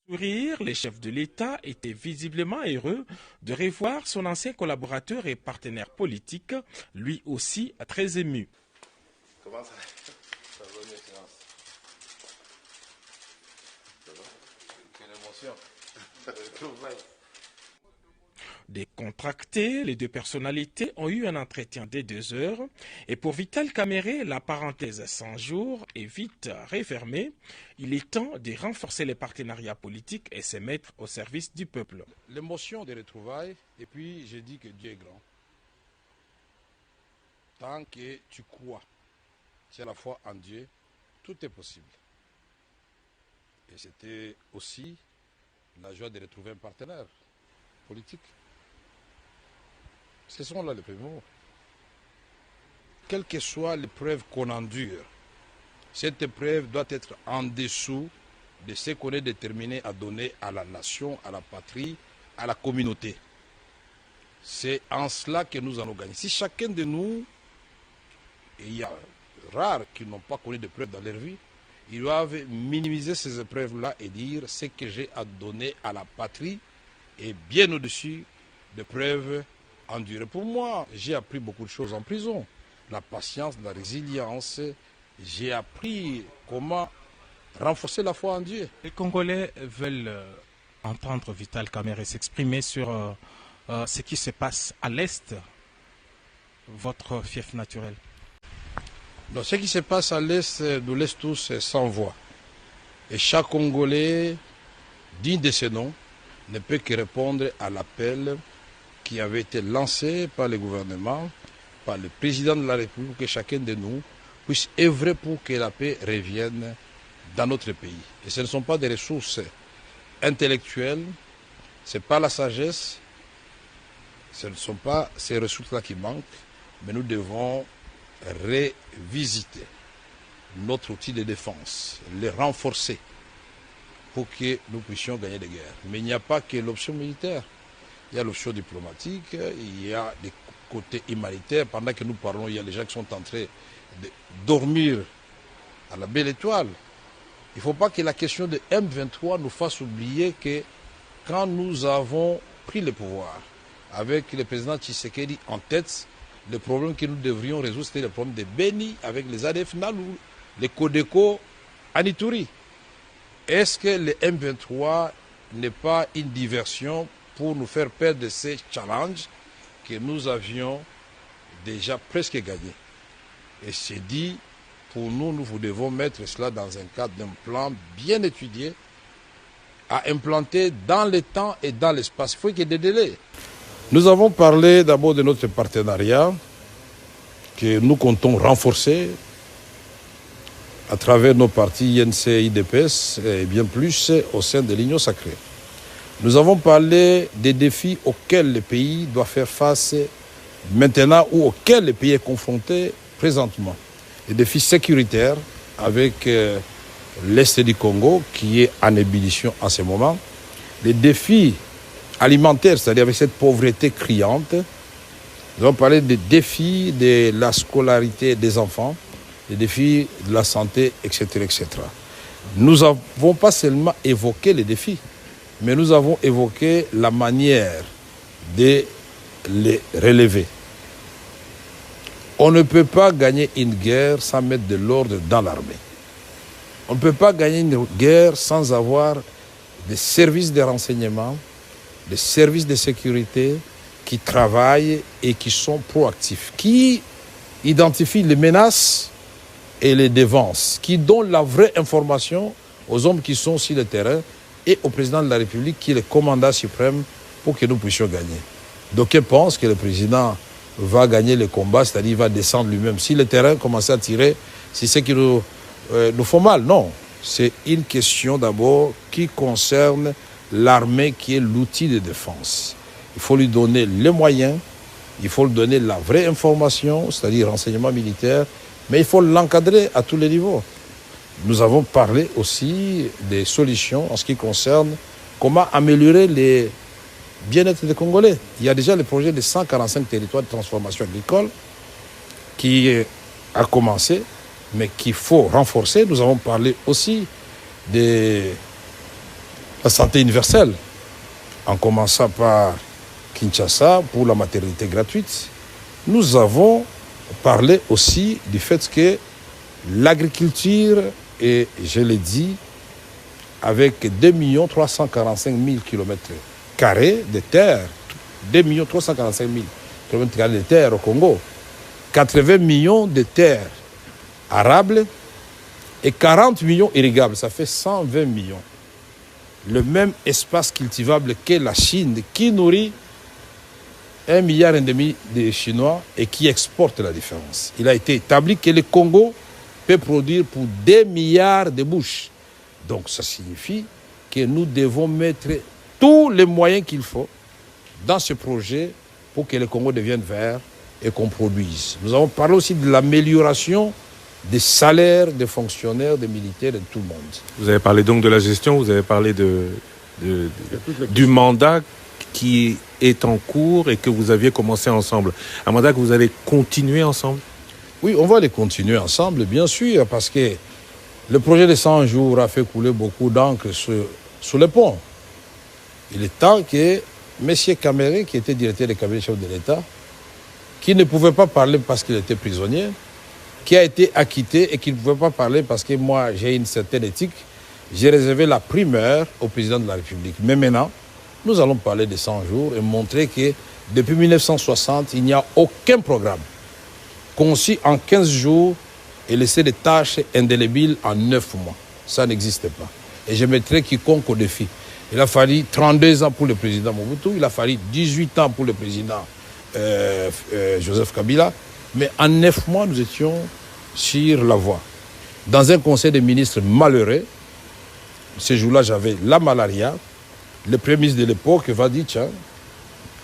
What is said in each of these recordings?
Sourire, les chefs de l'État étaient visiblement heureux de revoir son ancien collaborateur et partenaire politique, lui aussi très ému. Comment ça va, mon excellence? Ça va? Quelle émotion. Décontractés, les deux personnalités ont eu un entretien de 2 heures et pour Vital Kamerhe, la parenthèse 100 jours est vite refermée. Il est temps de renforcer les partenariats politiques et se mettre au service du peuple. L'émotion des retrouvailles, et puis je dis que Dieu est grand. Tant que tu crois, tu as la foi en Dieu, tout est possible. Et c'était aussi la joie de retrouver un partenaire politique. Ce sont là les premiers mots. Quelle que soit l'épreuve qu'on endure, cette épreuve doit être en dessous de ce qu'on est déterminé à donner à la nation, à la patrie, à la communauté. C'est en cela que nous allons gagner. Si chacun de nous, et il y a rares qui n'ont pas connu d'épreuves dans leur vie, ils doivent minimiser ces épreuves-là et dire ce que j'ai à donner à la patrie est bien au-dessus des preuves endurées. Pour moi, j'ai appris beaucoup de choses en prison. La patience, la résilience. J'ai appris comment renforcer la foi en Dieu. Les Congolais veulent entendre Vital Kamerhe s'exprimer sur ce qui se passe à l'Est, votre fief naturel. Donc, ce qui se passe à l'Est, nous laisse tous sans voix. Et chaque Congolais, digne de ce nom, ne peut que répondre à l'appel qui avait été lancé par le gouvernement, par le président de la République, pour que chacun de nous puisse œuvrer pour que la paix revienne dans notre pays. Et ce ne sont pas des ressources intellectuelles, ce n'est pas la sagesse, ce ne sont pas ces ressources-là qui manquent, mais nous devons revisiter notre outil de défense, le renforcer pour que nous puissions gagner des guerres. Mais il n'y a pas que l'option militaire. Il y a l'option diplomatique, il y a des côtés humanitaires. Pendant que nous parlons, il y a les gens qui sont en train de dormir à la belle étoile. Il ne faut pas que la question de M23 nous fasse oublier que quand nous avons pris le pouvoir, avec le président Tshisekedi en tête, le problème que nous devrions résoudre, c'était le problème de Beni avec les ADF Nalou, les Codeco à Ituri. Est-ce que le M23 n'est pas une diversion pour nous faire perdre de ces challenges que nous avions déjà presque gagnés? Et c'est dit, pour nous, nous devons mettre cela dans un cadre d'un plan bien étudié, à implanter dans le temps et dans l'espace. Il faut qu'il y ait des délais. Nous avons parlé d'abord de notre partenariat que nous comptons renforcer à travers nos partis INC et IDPS et bien plus au sein de l'Union sacrée. Nous avons parlé des défis auxquels le pays doit faire face maintenant ou auxquels le pays est confronté présentement. Les défis sécuritaires avec l'Est du Congo qui est en ébullition en ce moment. Les défis alimentaires, c'est-à-dire avec cette pauvreté criante. Nous avons parlé des défis de la scolarité des enfants, des défis de la santé, etc., etc. Nous n'avons pas seulement évoqué les défis, mais nous avons évoqué la manière de les relever. On ne peut pas gagner une guerre sans mettre de l'ordre dans l'armée. On ne peut pas gagner une guerre sans avoir des services de renseignement, des services de sécurité qui travaillent et qui sont proactifs, qui identifient les menaces et les dévancent, qui donnent la vraie information aux hommes qui sont sur le terrain et au président de la République qui est le commandant suprême pour que nous puissions gagner. D'aucuns pensent que le président va gagner le combat, c'est-à-dire qu'il va descendre lui-même. Si le terrain commence à tirer, c'est ce qui nous font mal. Non, c'est une question d'abord qui concerne l'armée qui est l'outil de défense. Il faut lui donner les moyens, il faut lui donner la vraie information, c'est-à-dire renseignement militaire, mais il faut l'encadrer à tous les niveaux. Nous avons parlé aussi des solutions en ce qui concerne comment améliorer les bien-être des Congolais. Il y a déjà le projet de 145 territoires de transformation agricole qui a commencé, mais qu'il faut renforcer. Nous avons parlé aussi des la santé universelle, en commençant par Kinshasa pour la maternité gratuite. Nous avons parlé aussi du fait que l'agriculture, et je l'ai dit, avec 2 345 000 km² de terre, 2 345 000 km² de terre au Congo, 80 millions de terres arables et 40 millions irrigables, ça fait 120 millions. Le même espace cultivable que la Chine, qui nourrit 1,5 milliard de Chinois et qui exporte la différence. Il a été établi que le Congo peut produire pour 2 milliards de bouches. Donc ça signifie que nous devons mettre tous les moyens qu'il faut dans ce projet pour que le Congo devienne vert et qu'on produise. Nous avons parlé aussi de l'amélioration des salaires des fonctionnaires, des militaires et de tout le monde. Vous avez parlé donc de la gestion, vous avez parlé du mandat qui est en cours et que vous aviez commencé ensemble. Un mandat que vous allez continuer ensemble? Oui, on va les continuer ensemble, bien sûr, parce que le projet de 100 jours a fait couler beaucoup d'encre sous le pont. Il est temps que M. Kamere, qui était directeur du cabinet chef de l'État, qui ne pouvait pas parler parce qu'il était prisonnier, qui a été acquitté et qui ne pouvait pas parler parce que moi, j'ai une certaine éthique, j'ai réservé la primeur au président de la République. Mais maintenant, nous allons parler de 100 jours et montrer que depuis 1960, il n'y a aucun programme conçu en 15 jours et laisser des tâches indélébiles en 9 mois. Ça n'existe pas. Et je mettrai quiconque au défi. Il a fallu 32 ans pour le président Mobutu, il a fallu 18 ans pour le président Joseph Kabila, mais en 9 mois, nous étions sur la voie. Dans un conseil des ministres malheureux, ce jour-là, j'avais la malaria. Le premier ministre de l'époque va dire, tiens,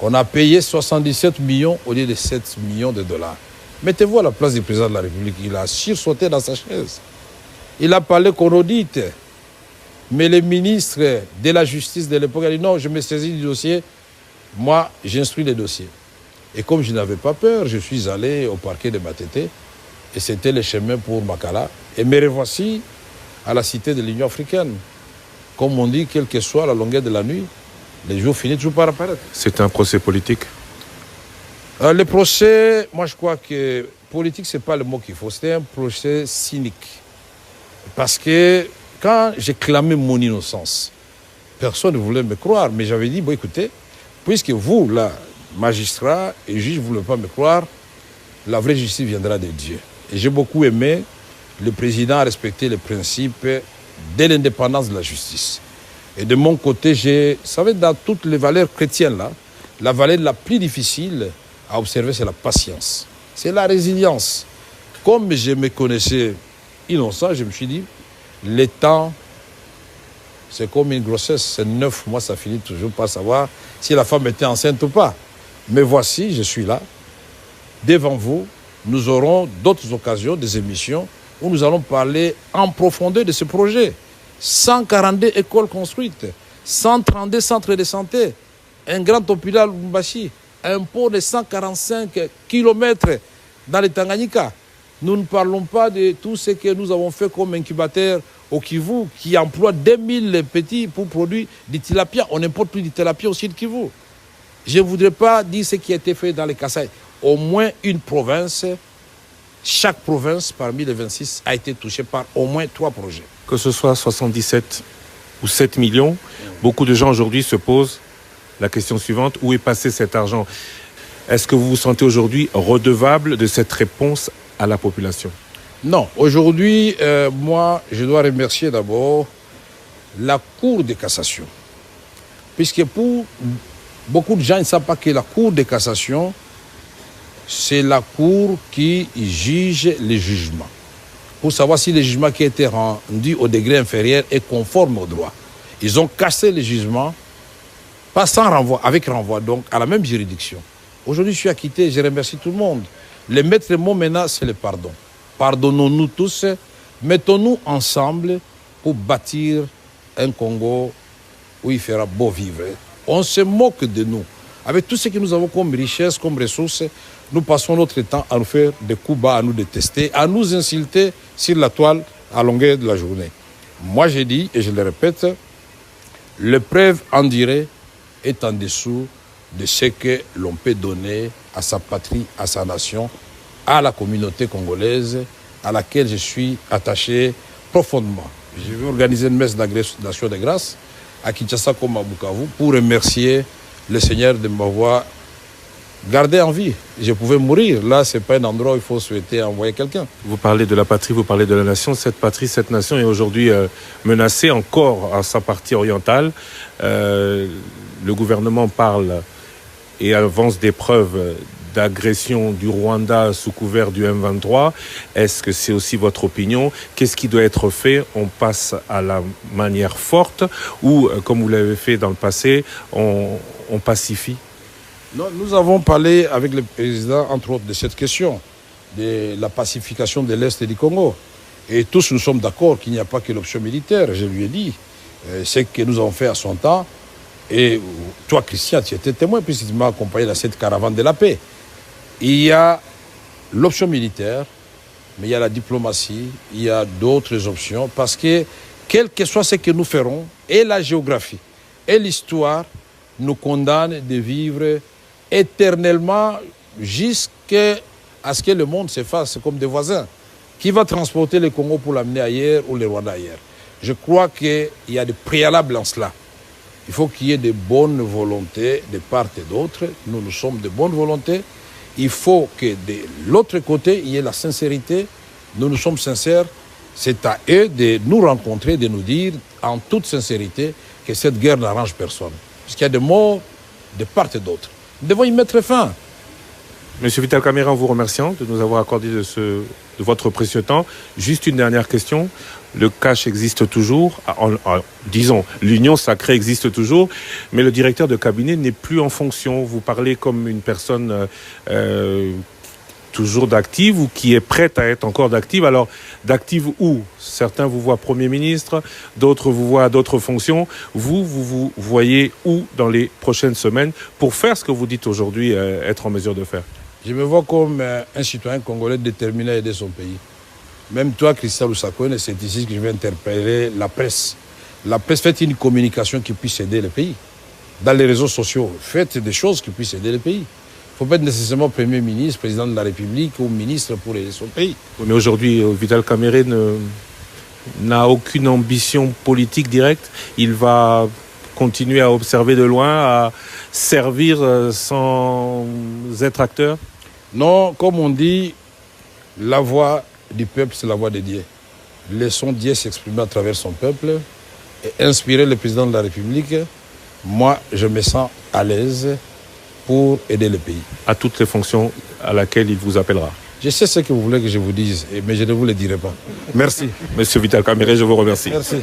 on a payé 77 millions au lieu de 7 millions de dollars. Mettez-vous à la place du président de la République. Il a sursauté dans sa chaise. Il a parlé qu'on audite. Mais le ministre de la Justice de l'époque a dit, non, je me saisis du dossier. Moi, j'instruis les dossiers. Et comme je n'avais pas peur, je suis allé au parquet de Matete. Et c'était le chemin pour Makala. Et me revoici à la cité de l'Union africaine. Comme on dit, quelle que soit la longueur de la nuit, les jours finissent toujours par apparaître. C'est un procès politique? Le procès, moi je crois que politique, ce n'est pas le mot qu'il faut. C'était un procès cynique. Parce que quand j'ai clamé mon innocence, personne ne voulait me croire. Mais j'avais dit, bon écoutez, puisque vous, là, magistrat et juge, vous ne voulez pas me croire, la vraie justice viendra de Dieu. Et j'ai beaucoup aimé, le président a respecté les principes de l'indépendance de la justice. Et de mon côté, vous savez, dans toutes les valeurs chrétiennes, là, la valeur la plus difficile à observer, c'est la patience. C'est la résilience. Comme je me connaissais innocent, je me suis dit, le temps, c'est comme une grossesse, c'est 9 mois, ça finit toujours par savoir si la femme était enceinte ou pas. Mais voici, je suis là, devant vous. Nous aurons d'autres occasions, des émissions, où nous allons parler en profondeur de ce projet. 142 écoles construites, 132 centres de santé, un grand hôpital Lumbashi, un pont de 145 km dans le Tanganyika. Nous ne parlons pas de tout ce que nous avons fait comme incubateur au Kivu, qui emploie 2000 petits pour produire du tilapia. On n'importe plus du tilapia au sud Kivu. Je ne voudrais pas dire ce qui a été fait dans les Kasaï. Au moins une province, chaque province parmi les 26 a été touchée par au moins 3 projets. Que ce soit 77 ou 7 millions, beaucoup de gens aujourd'hui se posent la question suivante, où est passé cet argent? Est-ce que vous vous sentez aujourd'hui redevable de cette réponse à la population? Non, aujourd'hui, moi, je dois remercier d'abord la Cour de cassation. Puisque pour beaucoup de gens, ils ne savent pas que la Cour de cassation, c'est la Cour qui juge les jugements. Pour savoir si le jugement qui a été rendu au degré inférieur est conforme au droit. Ils ont cassé le jugement, pas sans renvoi, avec renvoi, donc à la même juridiction. Aujourd'hui, je suis acquitté, je remercie tout le monde. Le maître mot maintenant, c'est le pardon. Pardonnons-nous tous, mettons-nous ensemble pour bâtir un Congo où il fera beau vivre. On se moque de nous. Avec tout ce que nous avons comme richesse, comme ressources, nous passons notre temps à nous faire des coups bas, à nous détester, à nous insulter sur la toile à longueur de la journée. Moi, j'ai dit, et je le répète, L'épreuve en durée est en dessous de ce que l'on peut donner à sa patrie, à sa nation, à la communauté congolaise, à laquelle je suis attaché profondément. Je vais organiser une messe d'action de grâce à Kinshasa comme à Bukavu pour remercier le Seigneur de m'avoir gardé en vie. Je pouvais mourir. Là, ce n'est pas un endroit où il faut souhaiter envoyer quelqu'un. Vous parlez de la patrie, vous parlez de la nation. Cette patrie, cette nation est aujourd'hui menacée encore à sa partie orientale. Le gouvernement parle et avance des preuves d'agression du Rwanda sous couvert du M23. Est-ce que c'est aussi votre opinion? Qu'est-ce qui doit être fait? On passe à la manière forte ou, comme vous l'avez fait dans le passé, on pacifie? Non, nous avons parlé avec le président, entre autres, de cette question, de la pacification de l'Est du Congo. Et tous nous sommes d'accord qu'il n'y a pas que l'option militaire. Je lui ai dit, ce que nous avons fait à son temps. Et toi, Christian, tu étais témoin, puisque tu m'as accompagné dans cette caravane de la paix. Il y a l'option militaire, mais il y a la diplomatie, il y a d'autres options, parce que quel que soit ce que nous ferons, et la géographie, et l'histoire nous condamnent de vivre éternellement jusqu'à ce que le monde se fasse comme des voisins. Qui va transporter le Congo pour l'amener ailleurs ou le Rwanda ailleurs? Je crois qu'il y a des préalables en cela. Il faut qu'il y ait de bonnes volontés de part et d'autre. Nous sommes de bonnes volontés. Il faut que de l'autre côté, il y ait la sincérité. Nous sommes sincères. C'est à eux de nous rencontrer, de nous dire en toute sincérité que cette guerre n'arrange personne. Parce qu'il y a des morts de part et d'autre. Nous devons y mettre fin. Monsieur Vital Kamerhe, en vous remerciant de nous avoir accordé de votre précieux temps. Juste une dernière question. Le cash existe toujours, disons, l'union sacrée existe toujours, mais le directeur de cabinet n'est plus en fonction. Vous parlez comme une personne toujours d'active ou qui est prête à être encore d'active. Alors, d'active où? Certains vous voient Premier ministre, d'autres vous voient à d'autres fonctions. Vous voyez où dans les prochaines semaines pour faire ce que vous dites aujourd'hui être en mesure de faire? Je me vois comme un citoyen congolais déterminé à aider son pays. Même toi, Christian Lusakone, c'est ici que je vais interpeller la presse. La presse, faites une communication qui puisse aider le pays. Dans les réseaux sociaux, faites des choses qui puissent aider le pays. Il ne faut pas être nécessairement Premier ministre, Président de la République ou ministre pour aider son pays. Mais aujourd'hui, Vital Kamerhe n'a aucune ambition politique directe. Il va continuer à observer de loin, à servir sans être acteur? Non, comme on dit, la voix du peuple, c'est la voix de Dieu. Laissons Dieu s'exprimer à travers son peuple et inspirer le président de la République. Moi, je me sens à l'aise pour aider le pays. À toutes les fonctions à laquelle il vous appellera. Je sais ce que vous voulez que je vous dise, mais je ne vous le dirai pas. Merci. Monsieur Vital Kamerhe, je vous remercie. Merci.